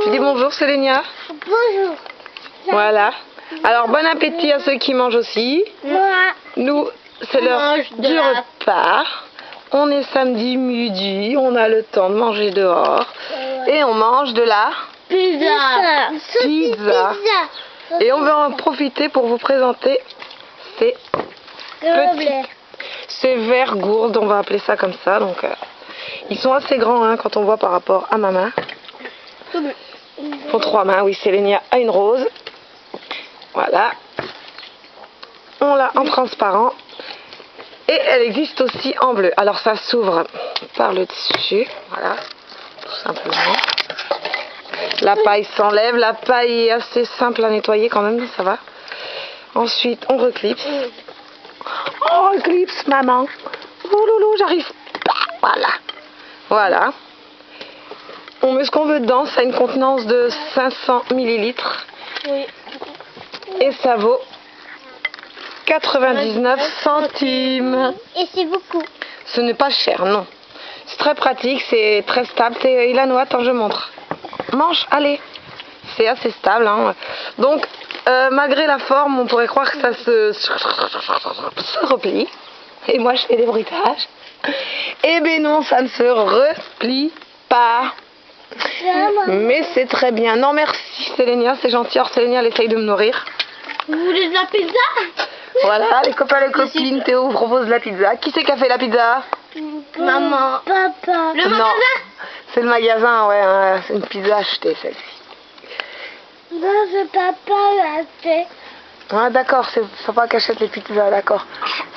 Tu dis bonjour Sélénia. Bonjour. Voilà. Alors bon appétit à ceux qui mangent aussi. Moi. Nous, c'est l'heure du repas. On est samedi midi, on a le temps de manger dehors. Et on mange de la pizza. Et on va en profiter pour vous présenter ces verres gourdes, on va appeler ça comme ça. Donc, ils sont assez grands hein, quand on voit par rapport à ma main. Ils font 3 mains, oui, Sélénia a une rose. Voilà. On l'a en transparent. Et elle existe aussi en bleu. Alors ça s'ouvre par le dessus. Voilà. Tout simplement. La paille s'enlève. La paille est assez simple à nettoyer quand même, ça va. Ensuite, on reclipse. On reclipse, maman. Oh loulou, j'arrive. Voilà. Voilà. On met ce qu'on veut dedans. Ça a une contenance de 500 ml. Oui. Et ça vaut 99 centimes. Et c'est beaucoup. Ce n'est pas cher, non. C'est très pratique, c'est très stable. Il a noix, attends, je montre. Mange, allez. C'est assez stable. Hein. Donc, malgré la forme, on pourrait croire que ça se replie. Et moi, je fais des bruitages. Eh bien non, ça ne se replie pas. Mais c'est très bien. Non, merci Sélénia, c'est gentil. Alors Sélénia, elle essaye de me nourrir. Vous voulez de la pizza? Voilà, les copains, les copines, Théo vous propose de la pizza. Qui c'est qui a fait la pizza? Maman. Papa. Le magasin? C'est le magasin, ouais. Hein, c'est une pizza achetée, celle-ci. Non, c'est papa l'a fait. Ah, d'accord, c'est papa qui achète les pizzas, d'accord.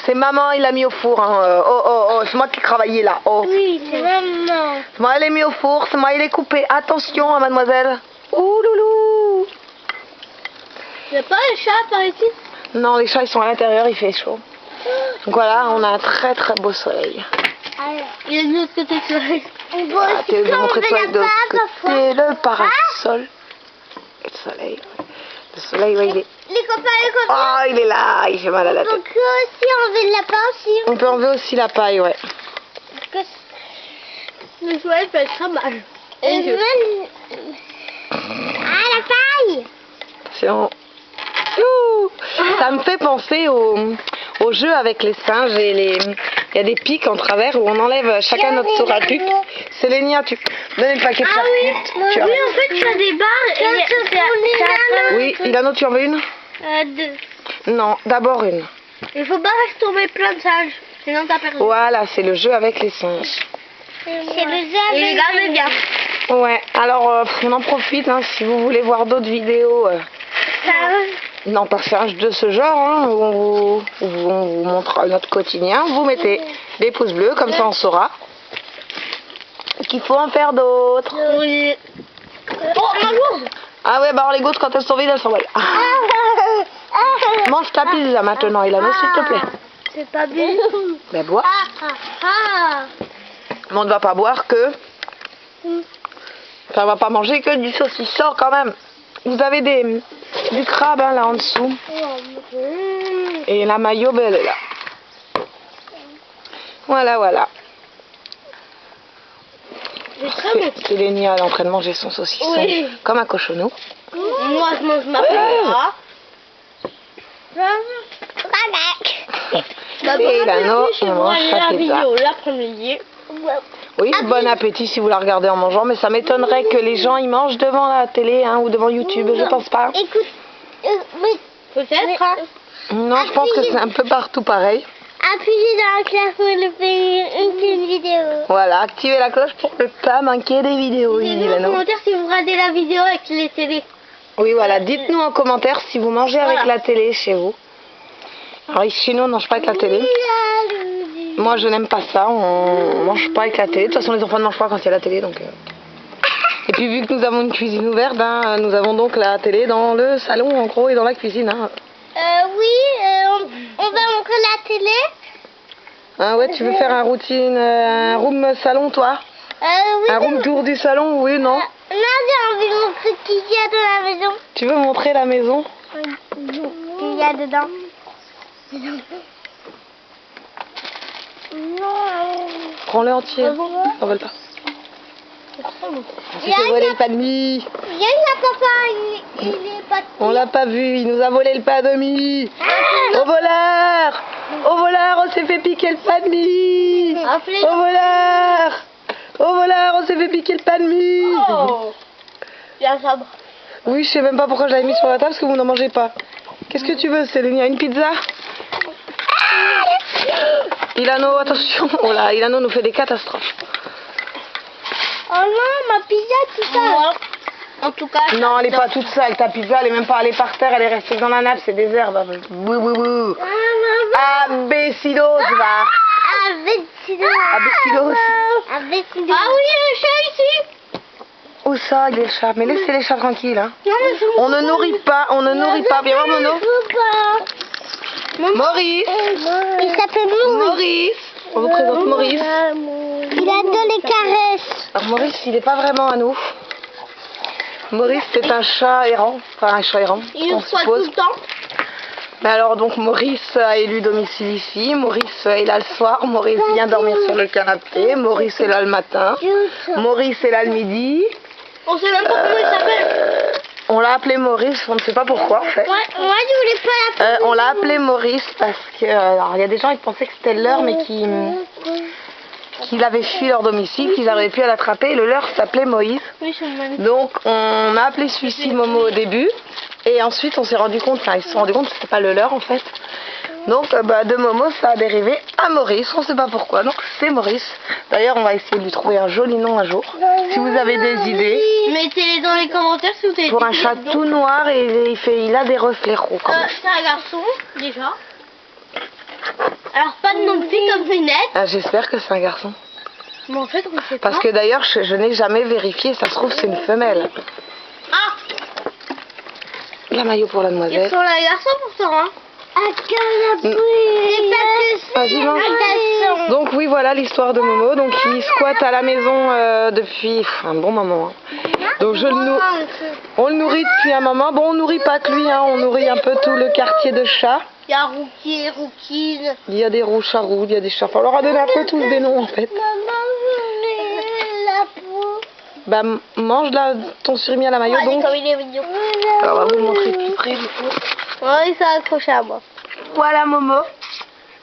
C'est maman, il l'a mis au four. Hein. Oh, c'est moi qui travaillais là. Oh. Oui, c'est maman. C'est moi, il l'a mis au four, c'est moi, il est coupé. Attention, hein, mademoiselle. Ouh, loulou. Il n'y a pas les chats par ici? Non, les chats, ils sont à l'intérieur, il fait chaud. Donc voilà, on a un très très beau soleil. Il y a de l'autre côté du soleil. Tu veux montrer toi de l'autre côté, le parasol. Et le soleil. Le soleil, ouais, il est... Les copains. Oh, il est là, il fait mal à la tête. On peut aussi enlever de la paille aussi. On peut enlever aussi la paille, ouais. Le soleil peut être très mal. Et la paille. C'est en... Ouh, ça me fait penser au jeu avec les singes et il y a des pics en travers où on enlève chacun notre tour à pic. Sélénia, tu donnes le paquet de chaque oui. tu Oui, en fait, il y a des barres et oui, Ilano, tu en veux une? 2. Non, d'abord une. Il faut pas laisser tomber plein de singes, sinon t'as perdu. Voilà, c'est le jeu avec les singes. C'est le jeu avec les gars. Ouais, alors on en profite, hein, si vous voulez voir d'autres vidéos. Non, pas de ce genre, hein, où on vous montre notre quotidien. Vous mettez des pouces bleus, comme ça on saura qu'il faut en faire d'autres. Oui. Oh, ma gourde. Ah ouais, bah alors les gouttes, quand elles sont vides, elles s'envolent. Mange ta pizza maintenant, Ilano, s'il te plaît. C'est pas bien. Ben bois. Mais on ne va pas boire que... Enfin, on va pas manger que du saucisson quand même. Vous avez du crabe hein, là en dessous. Et la maillot, ben, elle est là. Voilà. Sélénia est en train de manger son saucisson comme un cochonou. Moi, je mange ma pizza. Et Ilano, on mange sa pizza. L'après-midi. Oui, bon appétit si vous la regardez en mangeant, mais ça m'étonnerait que les gens ils mangent devant la télé hein, ou devant YouTube, je pense pas. Écoute, peut-être. Non, je pense que c'est un peu partout pareil. Appuyez dans la cloche pour le faire une petite vidéo. Voilà, activez la cloche pour ne pas manquer des vidéos. Dites-nous en commentaire si vous regardez la vidéo avec les télés. Oui, voilà, dites-nous en commentaire si vous mangez avec la télé chez vous. Alors chez nous, on ne mange pas avec la télé. Moi, je n'aime pas ça, on mange pas avec la télé. De toute façon, les enfants ne mangent pas quand il y a la télé. Donc, Et puis, vu que nous avons une cuisine ouverte, hein, nous avons donc la télé dans le salon, en gros, et dans la cuisine. Hein. On va montrer la télé. Ah ouais, tu veux faire un room salon, toi? Oui. Un room tour du salon, oui, non? Non, j'ai envie de montrer qui y a dans la maison. Tu veux montrer la maison? Qu'il y a dedans. Non. Prends-le entier. Ils n'en veulent pas. On s'est fait voler le pain de mie. Viens là, papa, il est pas... On l'a pas vu, il nous a volé le pain de mie. Au voleur! Au voleur, on s'est fait piquer le pain de mie. Au voleur! Au voleur, on s'est fait piquer le pain de mie. Oh. Il y a un sabre. Oui, je sais même pas pourquoi je l'avais mis sur la table parce que vous n'en mangez pas. Qu'est-ce que tu veux, Céline? Une pizza? Ilano, attention. Oh là, Ilano nous fait des catastrophes. Oh non, ma pizza tout ça. En tout cas. Non, elle est pas toute sale. Ta pizza, elle est même pas allée par terre, elle est restée dans la nappe, c'est des herbes. Oui, oui, oui. Abécidos, va. Abécidos. Abécidos. Abécidos. Ah oui, le chat ici. Où ça, les chats? Mais laissez les chats tranquilles. Hein. Non, mais on ne nourrit pas, on ne nourrit pas. Viens voir Mono. Maurice. Il s'appelle Maurice. Maurice. On vous présente Maurice. Il adore les caresses. Alors Maurice, il n'est pas vraiment à nous. Maurice, c'est un chat errant. Enfin, un chat errant. Il soit tout le temps. Mais alors donc Maurice a élu domicile ici. Maurice est là le soir. Maurice vient dormir sur le canapé. Maurice est là le matin. Maurice est là le midi. On sait même pas comment il s'appelle. On l'a appelé Maurice, on ne sait pas pourquoi en fait. Moi je voulais pas l'appeler. On l'a appelé Maurice parce que alors il y a des gens qui pensaient que c'était le leur mais qu'il avait fui leur domicile, qu'ils n'arrivaient plus à l'attraper. Le leur s'appelait Moïse. Donc on a appelé celui-ci Momo au début et ensuite on s'est rendu compte, enfin ils se sont rendus compte que c'était pas le leur en fait. Donc de Momo ça a dérivé à Maurice, on ne sait pas pourquoi, donc c'est Maurice. D'ailleurs on va essayer de lui trouver un joli nom un jour. Si vous avez des idées, mettez-les dans les commentaires si vous avez pour un chat tout noir et il a des reflets roux quand même. C'est un garçon déjà. Alors pas de nom de fille comme Fenêtre. Ah, j'espère que c'est un garçon. Mais en fait on ne sait pas. Parce que d'ailleurs je n'ai jamais vérifié, ça se trouve c'est une femelle. Ah, La maillot pour la ils demoiselle. sont là les garçons pourtant hein. Vas-y, mange. Donc oui voilà l'histoire de Momo. Donc il squatte à la maison depuis un bon moment. Hein. Donc on le nourrit depuis un moment. Bon on nourrit pas que lui, hein. On nourrit un peu tout le quartier de chats. Il y a Rookie, Rookine. Il y a des roux charous, il y a des chats. On leur a donné un peu tous des noms en fait. Bah mange là ton surimi à la maillot donc. Comme il est mignon. Alors on va vous montrer de plus près du coup. Ouais, il s'est accroché à moi. Voilà Momo.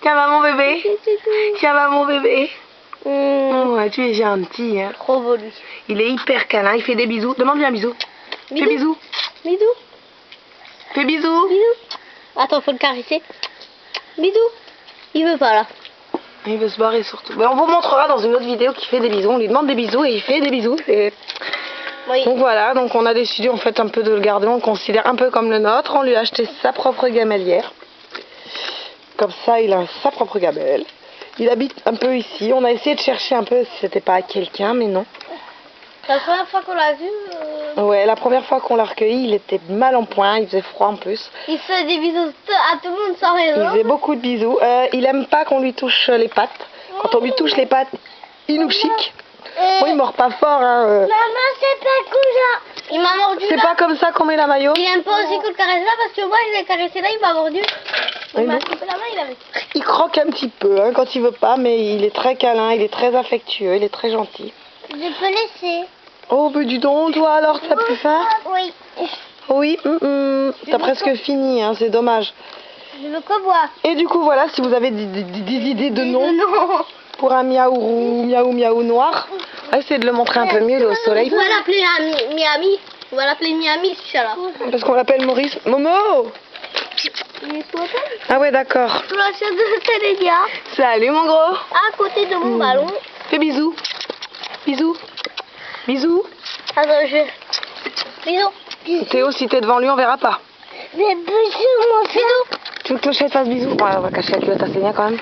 Tiens va mon bébé. Tiens va mon bébé. Ouais, tu es gentil hein. Trop beau lui. Il est hyper câlin, il fait des bisous. Demande-lui un bisou. Fais bisous. Bisous. Fais bisous. Bisous. Attends, faut le caresser. Bisous. Il veut pas là. Il veut se barrer surtout. Mais on vous montrera dans une autre vidéo qu'il fait des bisous. On lui demande des bisous et il fait des bisous. Oui. Donc voilà, donc on a décidé en fait un peu de le garder. On le considère un peu comme le nôtre. On lui a acheté sa propre gamelle. Comme ça, il a sa propre gamelle. Il habite un peu ici. On a essayé de chercher un peu si c'était pas quelqu'un, mais non. La première fois qu'on l'a vu... Ouais, la première fois qu'on l'a recueilli, il était mal en point. Il faisait froid en plus. Il fait des bisous à tout le monde sans raison. Il faisait beaucoup de bisous. Il aime pas qu'on lui touche les pattes. Quand on lui touche les pattes, il nous chique. Bon, il mord pas fort. Hein, Maman, c'est pas cool là. Il m'a mordu. C'est pas comme ça qu'on met la maillot. Il aime pas aussi qu'on le caresse là parce que moi je l'ai caressé là, il m'a mordu. Il Oui, m'a non. coupé la main, il avait. Il croque un petit peu hein, quand il veut pas, mais il est très câlin, il est très affectueux, il est très gentil. Je peux laisser. Oh, mais dis donc, toi alors, t'as plus faim? Oui. Oui, t'as presque fini, hein, c'est dommage. Je veux quoi boire? Et du coup, voilà, si vous avez des idées de noms Non. pour un miaou roux, miaou noir, on va essayer de le montrer un peu mieux, il est au soleil. On va l'appeler Miami. On va l'appeler Miami ce chat-là. Parce qu'on l'appelle Maurice. Momo! Ah ouais, d'accord. Je la chaise de Télénia. Salut mon gros! À côté de mon ballon. Fais bisous. Bisous. Bisous. Attends, Bisous. Théo, si t'es devant lui, on verra pas. Mais bisous, mon bisous. Tu veux que Clochette fasse bisous? Ouais, on va cacher la culotte à Célia quand même.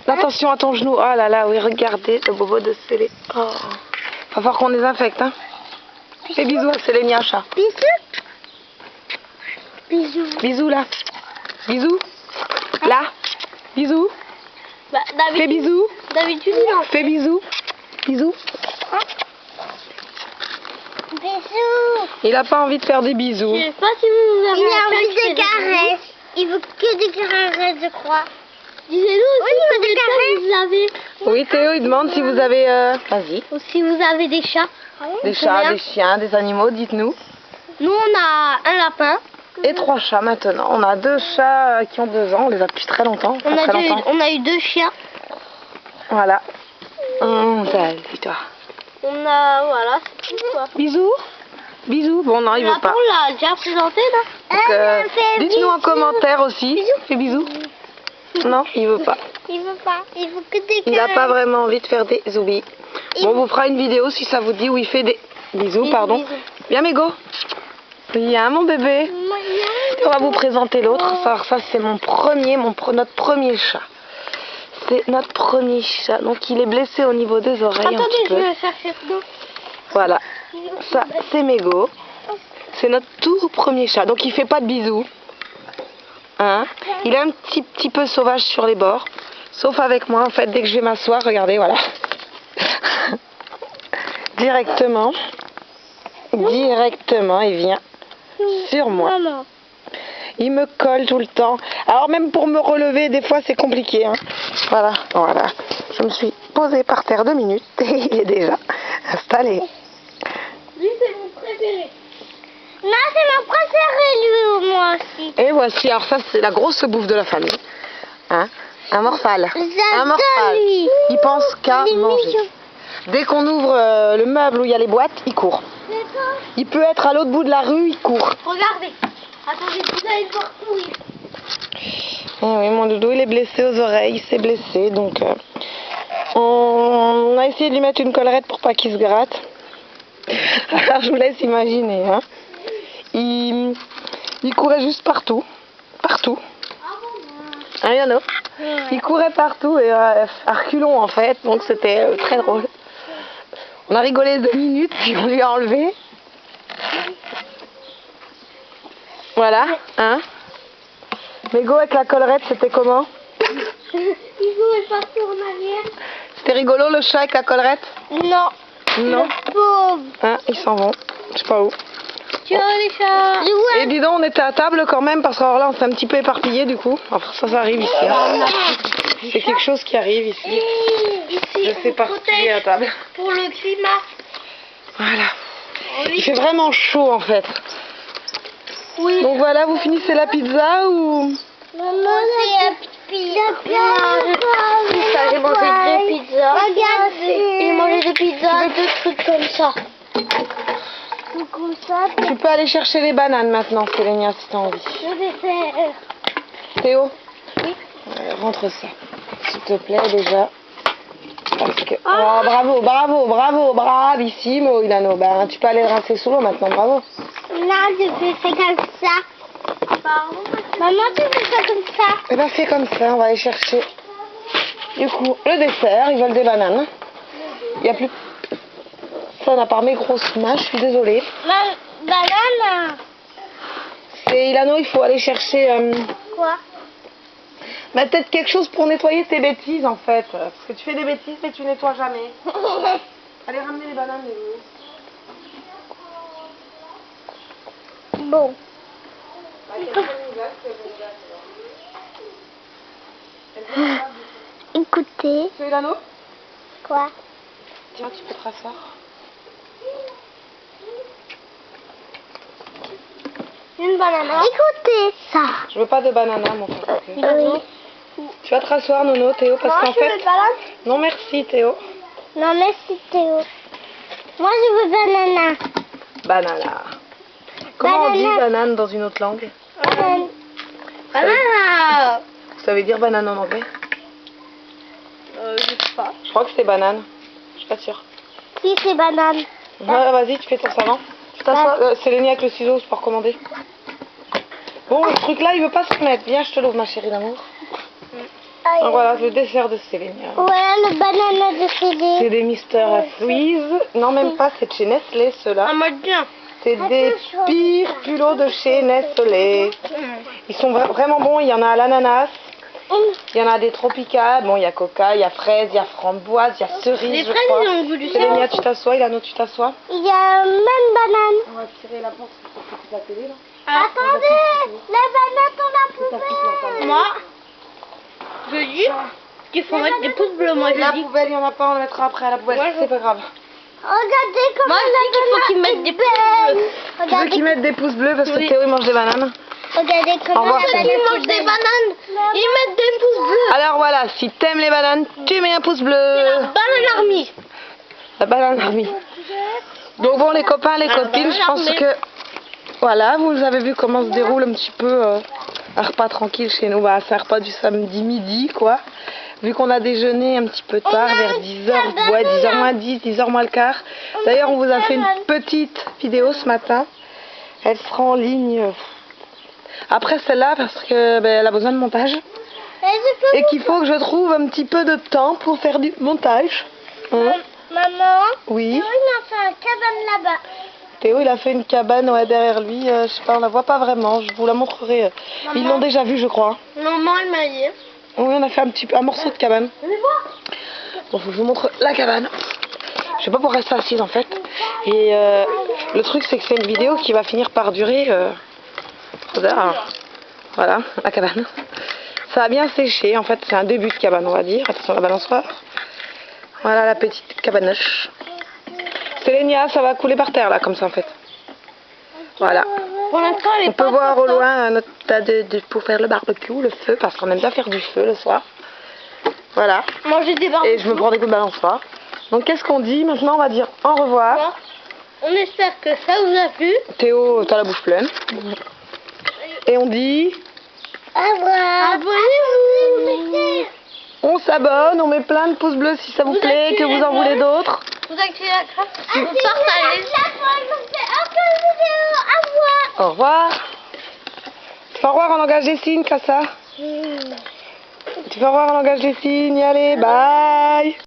Attention à ton genou. Oh là là, oui, regardez le bobo de Célé. Oh. Va falloir qu'on les infecte, hein. Fais bisous à Célénia, chat. Bisous. Bisous. Bisous là. Bisous. Là. Bisous. Bah, Fais bisous. D'habitude, il en fait. Fais bisous. Bisous. Bisous. Il a pas envie de faire des bisous. Je sais pas si vous avez. Il a envie de caresses. Il veut que des caresses, je crois. Disez-nous aussi, Oui, Oui, Théo, il demande si vous avez... Vas-y. Ou si vous avez des chats. Des chats, des chiens, des animaux, dites-nous. Nous, on a un lapin. Et 3 chats maintenant. On a 2 chats qui ont 2 ans. On les a depuis très longtemps. On a eu 2 chiens. Voilà. Salut toi. On a... Voilà, c'est tout quoi. Bisous. Bisous. Bon, non, il veut pas. On l'a déjà présenté là. Dites-nous en commentaire aussi. Fais bisous. Non, il veut pas. Il veut pas. Il veut que des Il n'a pas vraiment envie de faire des zoubis. Bon, on vous fera une vidéo si ça vous dit où il fait des... Bisous, pardon. Bisous. Viens, Mégo. Viens, mon bébé. On va vous présenter l'autre. Ça c'est notre premier chat. C'est notre premier chat. Donc, il est blessé au niveau des oreilles. Attendez, je vais chercher l'eau. Voilà. Ça, c'est Mégo. C'est notre tout premier chat. Donc, il fait pas de bisous. Hein? Il est un petit peu sauvage sur les bords. Sauf avec moi, en fait, dès que je vais m'asseoir, regardez, voilà. Directement, il vient sur moi. Il me colle tout le temps. Alors même pour me relever, des fois c'est compliqué. Hein. Voilà. Je me suis posée par terre 2 minutes et il est déjà installé. Lui c'est mon préféré. Non, c'est mon préféré lui, moi aussi. Et voici, alors ça c'est la grosse bouffe de la famille. Hein? Un morphale. Un morphale. Il pense qu'à manger. Dès qu'on ouvre le meuble où il y a les boîtes, il court. Il peut être à l'autre bout de la rue, il court. Regardez. Attendez, vous allez le voir courir. Oui, mon doudou, il est blessé aux oreilles, il s'est blessé, donc on a essayé de lui mettre une collerette pour pas qu'il se gratte. Alors je vous laisse imaginer, hein. Il courait juste partout. Hein, Yano? Il courait partout et à reculons en fait, donc c'était très drôle. On a rigolé 2 minutes, puis on lui a enlevé. Voilà, hein. Mégo avec la collerette, c'était comment? Il est parti en arrière. C'était rigolo le chat avec la collerette? Non. Non. Le pauvre. Hein, ils s'en vont. Je sais pas où. Tu vois les chats. Et dis donc, on était à table quand même, parce que alors là, on s'est un petit peu éparpillé du coup. Enfin, ça arrive ici. Hein. C'est quelque chose qui arrive ici. Je sais pas qui est à table. Pour le climat. Voilà. Il fait vraiment chaud en fait. Oui. Donc voilà, vous finissez la pizza ou... Maman, c'est la pizza. J'ai mangé 2 pizzas. Regarde, j'ai mangé 2 pizzas, 2 trucs comme ça. Comme ça. Tu peux aller chercher les bananes maintenant, Sélénia, si t'as envie. Je vais faire. Théo? Oui. Rentre ça, s'il te plaît déjà. Parce que... Oh, bravissimo, Ilano. Ben, tu peux aller rincer sous l'eau maintenant, bravo. Non, je fais ça comme ça. Pardon. Maman, tu fais ça comme ça. Eh ben, fais comme ça, on va aller chercher. Du coup, le dessert, ils veulent des bananes. Il n'y a plus... Ça, à part mes grosses mains, je suis désolée. Banane. C'est Ilano, il faut aller chercher... Quoi? Bah, peut-être quelque chose pour nettoyer tes bêtises, en fait. Parce que tu fais des bêtises, mais tu nettoies jamais. Allez, ramener les bananes, les Bon. Écoutez. C'est Ilano? Quoi? Tiens, tu peux te rasseoir. Une banane. Écoutez ça. Je veux pas de banana, mon frère. Oui. Tu vas te rasseoir, Nono, Théo, parce qu'en fait... Non, merci, Théo. Non, merci, Théo. Moi, je veux banana. Banana. Comment on dit banane dans une autre langue? Banana. Ça veut dire banane en anglais? Je sais pas. Je crois que c'est banane. Je suis pas sûre. Si, c'est banane. Ouais, vas-y, tu fais ton savant. Tu t'assois, Sélénie avec le ciseau pour commander. Bon, le truc là, il veut pas se mettre. Viens, je te l'ouvre, ma chérie d'amour. Donc voilà, le dessert de Sélénie. Voilà le banana de Céline. C'est des Mr. Freeze. Non, même pas, c'est de chez Nestlé, ceux-là. Ah, moi, bien. C'est des pires pulots de chez Nestlé. Ils sont vraiment bons. Il y en a à l'ananas. Il y en a des tropicales. Bon, il y a coca, il y a fraise, il y a framboise, il y a cerise. Les je fraises, crois. ils ont goût du Sélénia, tu t'assois. Ilano, tu t'assois. Il y a même banane. On va tirer la porte pour que tu la télé là. Attendez, la banane dans la poubelle. Moi, je dis, qu'il faut mettre des pouces bleus, moi La je dis. poubelle, il n'y en a pas, on le mettra après à la poubelle. Ouais, c'est pas grave. Regardez comment moi je dis qu'il faut qu'ils mettent des pouces bleus. Tu veux qu'ils mettent des pouces bleus parce que Oui. Théo il mange des bananes? Regardez comment Au revoir, la Théo. banane ils mangent des bananes. Ils mettent des pouces bleus. Alors voilà, si t'aimes les bananes, tu mets un pouce bleu. Banane army. La banane army. Donc bon les copains, les copines, je pense que voilà, vous avez vu comment se déroule un petit peu un repas tranquille chez nous. Bah, c'est un repas du samedi midi quoi. Vu qu'on a déjeuné un petit peu tard, vers 10h, ouais, 10h moins 10, 10h moins le quart. D'ailleurs, on vous a fait une petite vidéo ce matin. Elle sera en ligne après celle-là parce que ben, elle a besoin de montage. Et qu'il faut que je trouve un petit peu de temps pour faire du montage. Hein? Maman, Oui. Théo, il a fait une cabane là-bas. Théo, il a fait une cabane ouais, derrière lui. Je sais pas, on la voit pas vraiment. Je vous la montrerai. Ils l'ont déjà vue, je crois. Maman, elle m'a dit. Oui, on a fait un morceau de cabane. Bon, faut que je vous montre la cabane. Je sais pas pour rester assise en fait. Et le truc, c'est que c'est une vidéo qui va finir par durer. Voilà, la cabane. Ça a bien séché. En fait, c'est un début de cabane, on va dire. Attention, la balançoire. Voilà la petite cabanoche. Sélénia, ça va couler par terre là, comme ça en fait. Voilà. Pour l'instant, elle est On peut voir au loin notre tas pour faire le barbecue, le feu, parce qu'on aime bien faire du feu le soir. Voilà. Manger des barbecues. Et je me prends des coups de balançoire. Donc qu'est-ce qu'on dit? Maintenant on va dire au revoir. On espère que ça vous a plu. Théo, t'as la bouche pleine. Et on dit... Au revoir. Abonnez-vous. On s'abonne, on met plein de pouces bleus si ça vous plaît, que vous en voulez d'autres. Vous activez la cloche. Vous partagez. Au revoir. Tu fais au revoir en langage des signes, Kassa. Tu fais au revoir en langage des signes, allez, bye.